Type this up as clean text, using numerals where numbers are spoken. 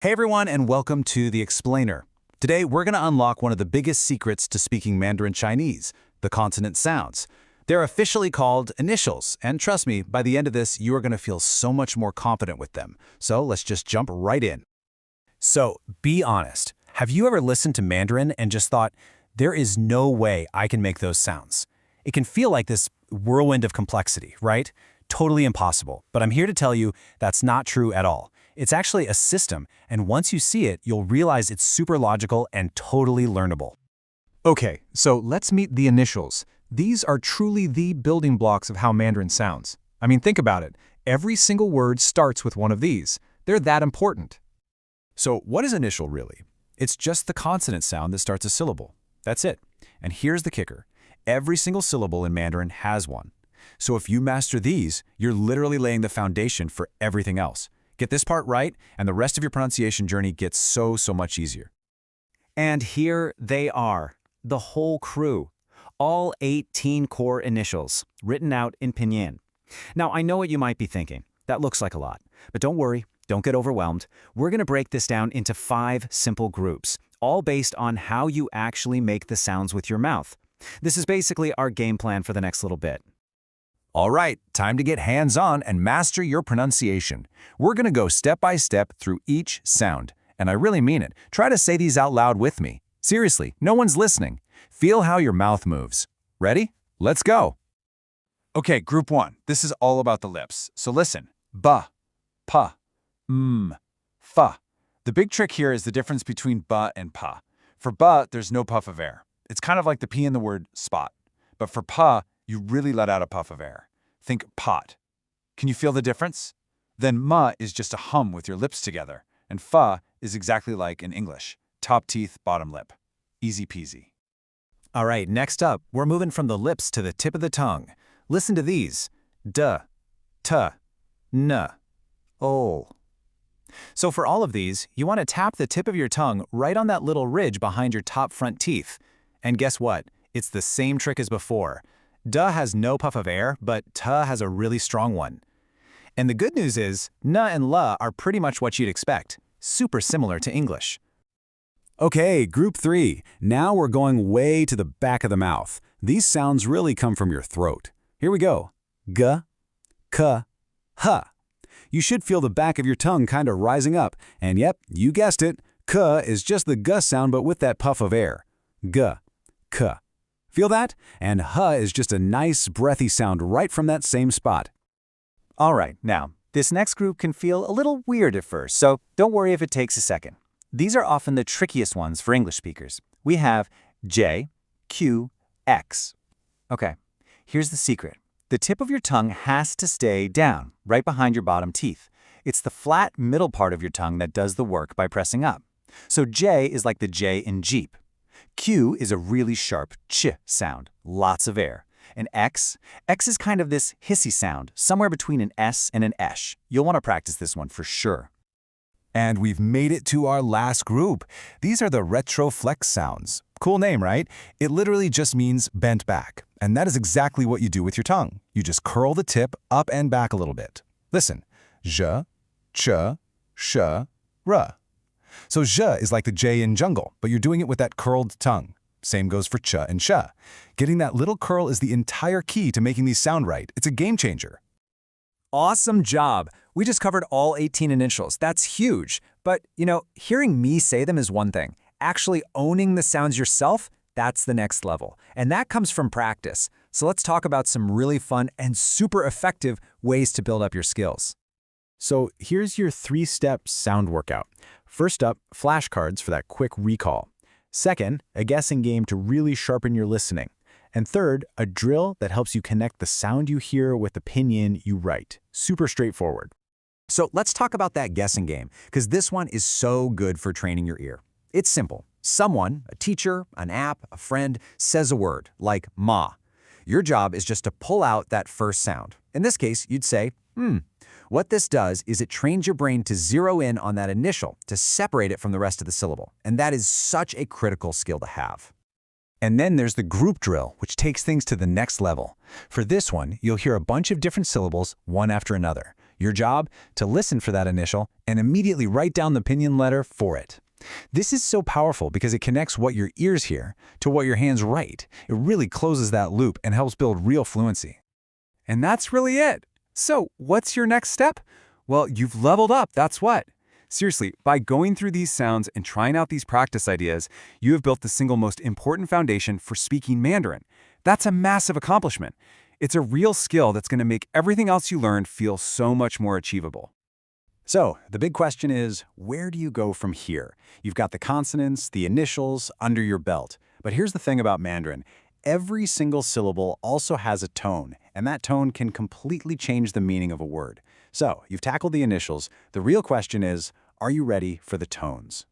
Hey everyone, and welcome to The Explainer. Today, we're going to unlock one of the biggest secrets to speaking Mandarin Chinese, the consonant sounds. They're officially called initials, and trust me, by the end of this, you are going to feel so much more confident with them. So let's just jump right in. So, be honest. Have you ever listened to Mandarin and just thought, there is no way I can make those sounds? It can feel like this whirlwind of complexity, right? Totally impossible. But I'm here to tell you that's not true at all. It's actually a system, and once you see it, you'll realize it's super logical and totally learnable. Okay, so let's meet the initials. These are truly the building blocks of how Mandarin sounds. I mean, think about it. Every single word starts with one of these. They're that important. So what is initial really? It's just the consonant sound that starts a syllable. That's it. And here's the kicker. Every single syllable in Mandarin has one. So if you master these, you're literally laying the foundation for everything else. Get this part right, and the rest of your pronunciation journey gets so much easier. And here they are, the whole crew. All 18 core initials, written out in pinyin. Now, I know what you might be thinking. That looks like a lot. But don't worry, don't get overwhelmed. We're going to break this down into 5 simple groups, all based on how you actually make the sounds with your mouth. This is basically our game plan for the next little bit. All right, time to get hands-on and master your pronunciation. We're going to go step by step through each sound. And I really mean it. Try to say these out loud with me. Seriously, no one's listening. Feel how your mouth moves. Ready? Let's go. Okay, group 1. This is all about the lips. So listen. Ba, pa, fa. The big trick here is the difference between ba and pa. For ba, there's no puff of air. It's kind of like the P in the word spot. But for pa, you really let out a puff of air. Think pot. Can you feel the difference? Then ma is just a hum with your lips together, and fa is exactly like in English. Top teeth, bottom lip. Easy peasy. All right, next up, we're moving from the lips to the tip of the tongue. Listen to these. D, t, n, o. So for all of these, you want to tap the tip of your tongue right on that little ridge behind your top front teeth. And guess what? It's the same trick as before. D has no puff of air, but T has a really strong one. And the good news is, N and L are pretty much what you'd expect, super similar to English. Okay, group 3. Now we're going way to the back of the mouth. These sounds really come from your throat. Here we go. G, K, H. You should feel the back of your tongue kind of rising up. And yep, you guessed it, K is just the G sound but with that puff of air. G, K. Feel that? And H is just a nice, breathy sound right from that same spot. All right, now, this next group can feel a little weird at first, so don't worry if it takes a second. These are often the trickiest ones for English speakers. We have J, Q, X. Okay, here's the secret. The tip of your tongue has to stay down, right behind your bottom teeth. It's the flat middle part of your tongue that does the work by pressing up. So J is like the J in Jeep. Q is a really sharp ch sound, lots of air. And X is kind of this hissy sound, somewhere between an S and an esh. You'll want to practice this one for sure. And we've made it to our last group. These are the retroflex sounds. Cool name, right? It literally just means bent back. And that is exactly what you do with your tongue. You just curl the tip up and back a little bit. Listen. J, ch, sh, r. So zh is like the J in jungle, but you're doing it with that curled tongue. Same goes for ch and sh. Getting that little curl is the entire key to making these sound right. It's a game changer. Awesome job! We just covered all 18 initials. That's huge. But, hearing me say them is one thing. Actually owning the sounds yourself, that's the next level. And that comes from practice. So let's talk about some really fun and super effective ways to build up your skills. So here's your 3-step sound workout. First up, flashcards for that quick recall. Second, a guessing game to really sharpen your listening. And third, a drill that helps you connect the sound you hear with the pinyin you write. Super straightforward. So let's talk about that guessing game, because this one is so good for training your ear. It's simple. Someone, a teacher, an app, a friend, says a word, like ma. Your job is just to pull out that first sound. In this case, you'd say, What this does is it trains your brain to zero in on that initial, to separate it from the rest of the syllable. And that is such a critical skill to have. And then there's the group drill, which takes things to the next level. For this one, you'll hear a bunch of different syllables, one after another. Your job? To listen for that initial and immediately write down the pinyin letter for it. This is so powerful because it connects what your ears hear to what your hands write. It really closes that loop and helps build real fluency. And that's really it. So, what's your next step? Well, you've leveled up, that's what. Seriously, by going through these sounds and trying out these practice ideas, you have built the single most important foundation for speaking Mandarin. That's a massive accomplishment. It's a real skill that's going to make everything else you learn feel so much more achievable. So, the big question is, where do you go from here? You've got the consonants, the initials, under your belt. But here's the thing about Mandarin. Every single syllable also has a tone, and that tone can completely change the meaning of a word. So, you've tackled the initials. The real question is, are you ready for the tones?